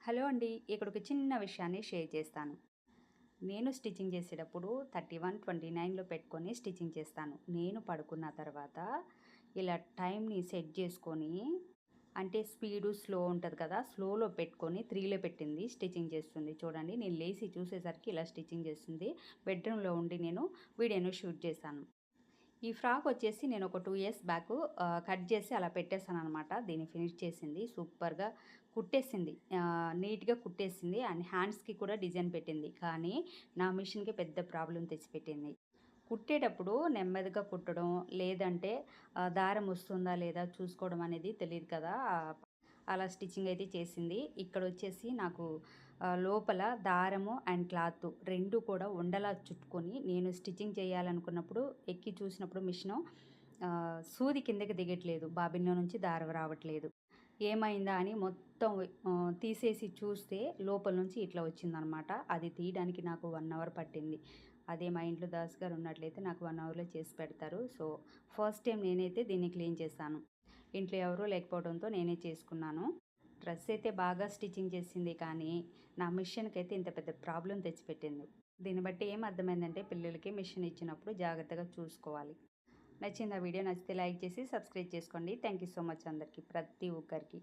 Hello అండి. ఇక్కడ ఒక చిన్న విషయాన్ని షేర్ చేస్తాను. నేను స్టిచ్చింగ్ చేసేటప్పుడు 31, 29లో పెట్టుకొని స్టిచ్చింగ్ చేస్తాను. నేను పడుకున్న తర్వాత ఇలా టైమ్‌ని సెట్ చేసుకొని అంటే స్పీడు స్లో ఉంటది కదా! స్లోలో పెట్టుకొని 3లో పెట్టింది స్టిచ్చింగ్ చేస్తుంది. చూడండి నేను లేసి చూసేసరికి ఇలా స్టిచ్చింగ్ చేస్తుంది. బెడ్‌రూమ్‌లో ఉండి నేను వీడియోను షూట్ చేశాను. ఈ ఫ్రాక్ వచ్చేసి నేను ఒక 2 ఇయర్స్ బ్యాక్ కట్ చేసి అలా పెట్టేసాననమాట. దీన్ని ఫినిష్ చేసింది. సూపర్‌గా కుట్టేసింది. నీట్‌గా కుట్టేసింది. అండ్ హ్యాండ్స్‌కి కూడా డిజైన్ పెట్టింది. కానీ నా మిషన్‌కి పెద్ద ప్రాబ్లమ్ తెచ్చిపెట్టింది. కుట్టేటప్పుడు నెమ్మదిగా కుట్టడం, లేదంటే దారం వస్తుందా లేదా చూసుకోవడం అనేది తెలీదు కదా! అలా స్టిచ్చింగ్ అయితే చేసింది. ఇక్కడొచ్చేసి నాకు లోపల దారము అండ్ క్లాత్ 2 కూడా ఉండలా చుట్టుకొని నేను స్టిచ్చింగ్ చేయాలనుకున్నప్పుడు ఎక్కి చూసినప్పుడు మిషను సూది కిందకి దిగట్లేదు. బాబిన్‌లో నుంచి దారం రావట్లేదు. ఏమైందా అని మొత్తం తీసేసి చూస్తే లోపల నుంచి ఇట్లా వచ్చిందనమాట. అది తీయడానికి నాకు 1 అవర్ పట్టింది. అదే మా ఇంట్లో దాస్ గారు ఉన్నట్లయితే నాకు 1 అవర్‌లో చేసి పెడతారు. సో, ఫస్ట్ టైం నేనైతే దీన్ని క్లీన్ చేశాను. ఇంట్లో ఎవరూ లేకపోవడంతో నేనే చేసుకున్నాను. డ్రెస్ అయితే బాగా స్టిచ్చింగ్ చేసింది కానీ, నా మిషన్‌కైతే ఇంత పెద్ద ప్రాబ్లమ్ తెచ్చిపెట్టింది. దీన్ని బట్టి ఏం అర్థమైందంటే పిల్లలకి మిషన్ ఇచ్చినప్పుడు జాగ్రత్తగా చూసుకోవాలి. నచ్చిందా వీడియో? నచ్చితే లైక్ చేసి సబ్స్క్రైబ్ చేసుకోండి. థ్యాంక్ యూ సో మచ్ అందరికీ, ప్రతి ఒక్కరికి.